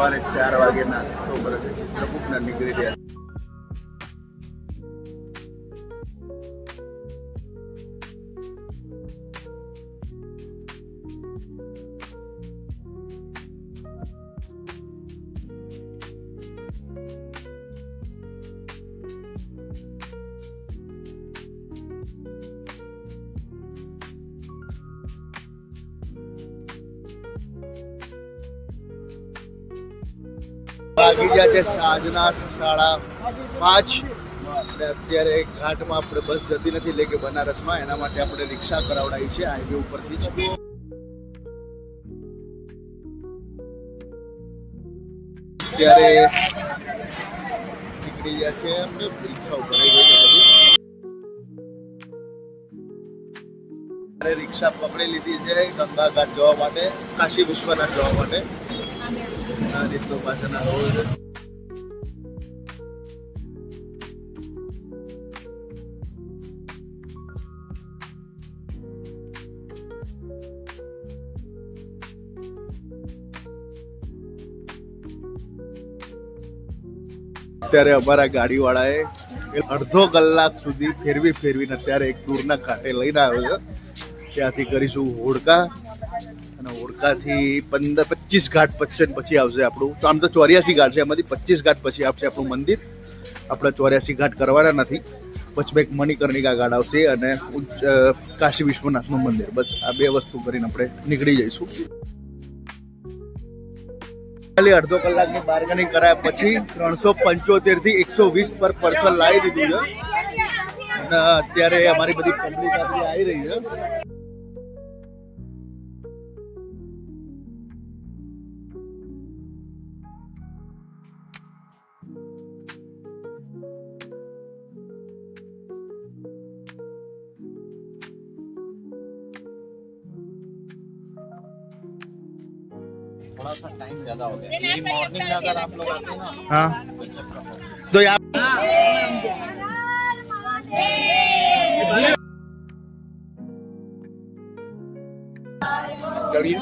સવારે 4 વાગે નાસ્તો કરે છે. ચિત્રકૂટના નીકળી રહ્યા છે. વાગી ગયા છે સાંજના 5:30 અને અત્યારે ઘાટમાં આપણે બસ જતી નથી એટલે કે બનારસમાં, એના માટે આપણે રિક્ષા કરાવડાવી છે હાઈવે ઉપરથી જ. અત્યારે નીકળી ગયા છે આપણે રિક્ષા ઉપર રિક્ષા પકડી લીધી છે ગંગા ઘાટ જવા માટે, કાશી વિશ્વનાથ જવા માટે. આ રીતનો પાછળના રોડ અત્યારે અમારા ગાડીવાળાએ અડધો કલાક સુધી ફેરવીને અત્યારે એક દૂરના ઘાટે લઈને આવ્યો છે. ત્યાંથી કરીશું હોડકા અને હોડકાથી 15-25 ઘાટ પછી આવશે આપણું. તો આમ તો 84 ઘાટ છે, એમાંથી 25 ઘાટ પછી આવશે આપણું મંદિર. આપણે 84 ઘાટ કરવાના નથી. પછી એક મણિકર્ણિકા ઘાટ આવશે અને કાશી વિશ્વનાથનું મંદિર. બસ આ 2 વસ્તુ કરીને આપણે નીકળી જઈશું. ખાલી અડધો કલાકની બાર્ગેનિંગ કરાયા પછી 375 થી 120 પર પર્સન લાવી દીધું છે. અને અત્યારે અમારી બધી પબ્લિક આવી રહી છે. थोड़ा सा टाइम ज्यादा हो गया। ये मॉर्निंग में अगर आप लोग आते ना, हाँ तो चलिए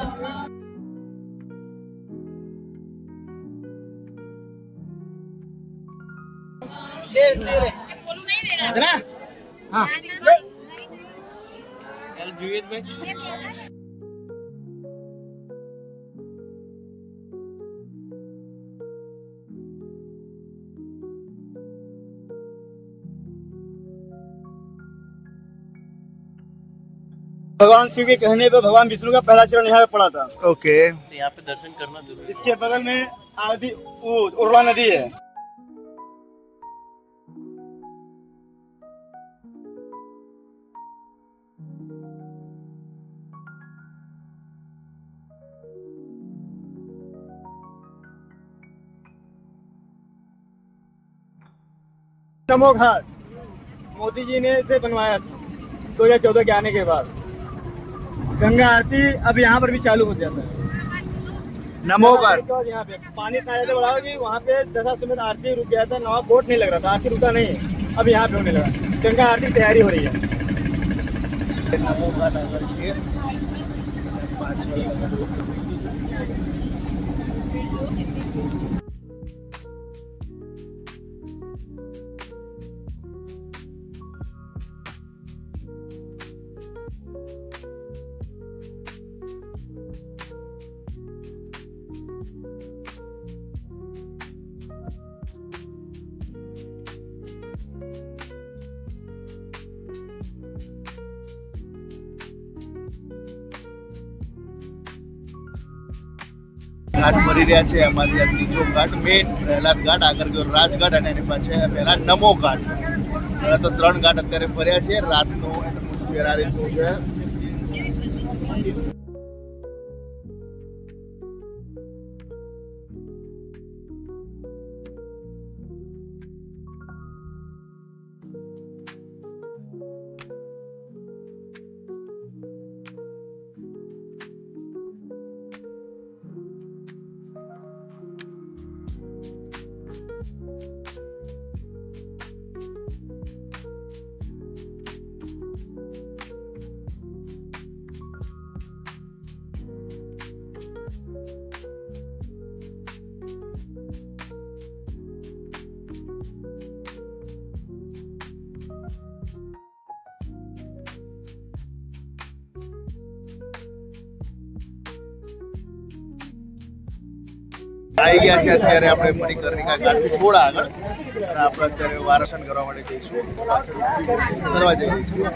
हाँ भगवान शिव के कहने पे भगवान विष्णु का पहला चरण यहाँ पे पड़ा था। ओके, तो यहाँ पे दर्शन करना जरूरी। इसके बगल में आदि उर्वा नदी है। नमो घाट मोदी जी ने इसे बनवाया 2014 के आने के बाद। गंगा आरती अब यहाँ पर भी चालू हो जाता है। नमो घाट यहाँ पे पानी इतना ज्यादा बढ़ा कि वहाँ पे 10 मिनट आरती रुक गया था। नवा बोट नहीं लग रहा था, आरती रुका नहीं, अब यहाँ पे होने लगा। गंगा आरती की तैयारी हो रही है। नमो घाट આગળ છે. ઘાટ ફરી રહ્યા છે. એમાંથી આ ત્રીજો ઘાટ મેઇન પ્રહલાદ ઘાટ, આગળ ગયો રાજઘાટ અને એની પાછળ પહેલા નમો ઘાટ. તો 3 ઘાટ અત્યારે ફર્યા છે. રાતનો એટમોસ્ફિયર આ રીતનું છે. આવી ગયા છે અત્યારે આપણે મણિકર્ણિકા ઘાટથી થોડા આગળ અને આપણે અત્યારે વારસન કરવા માટે જઈશું કરવા જઈએ છીએ.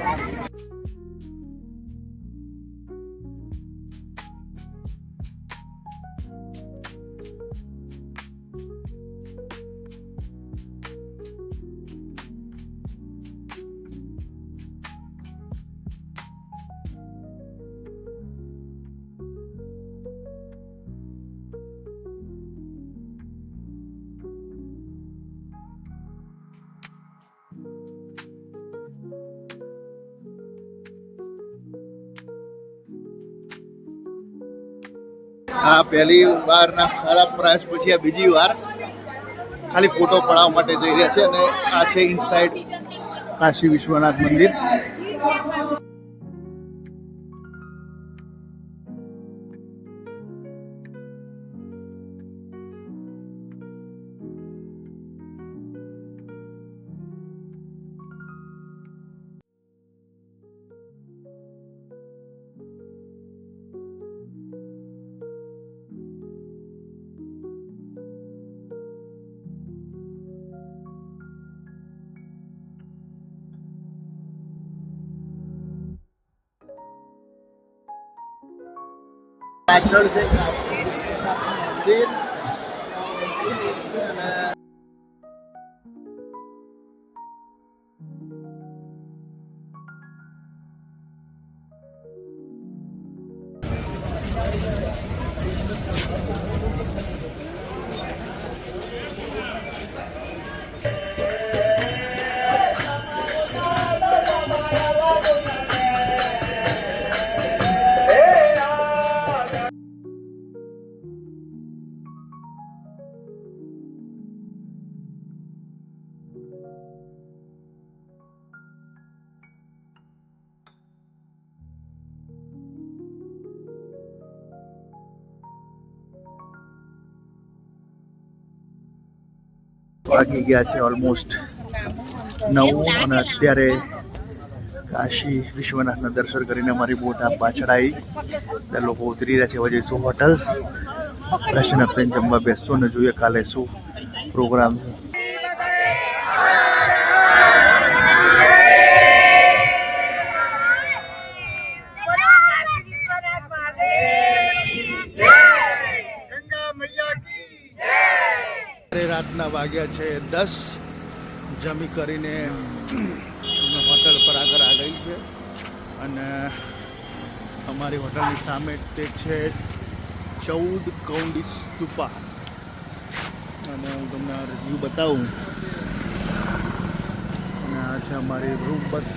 આ પહેલી વારના ખરાબ પ્રયાસ પછી આ બીજી વાર ખાલી ફોટો પડાવવા માટે જઈ રહ્યા છે અને આ છે ઇનસાઇડ કાશી વિશ્વનાથ મંદિર. પાછળ છે મંદિર અને વાગી ગયા છે ઓલમોસ્ટ 9 અને અત્યારે કાશી વિશ્વનાથના દર્શન કરીને અમારી બોટ આ પાછળ આવી. ત્યાં લોકો ઉતરી રહ્યા છે. હવે જઈશું હોટલ, દર્શન કરીને જમવા બેસશું અને જોઈએ કાલે શું પ્રોગ્રામ છે. રાતના વાગ્યા છે 10. જમી કરીને હોટલ પર આગળ આ ગઈ છે અને અમારી હોટલની સામે તે છે 14 કૌંડી સ્તૂપા અને હું તમને રિવ્યૂ બતાવું. અને આ છે અમારી રૂમ બસ.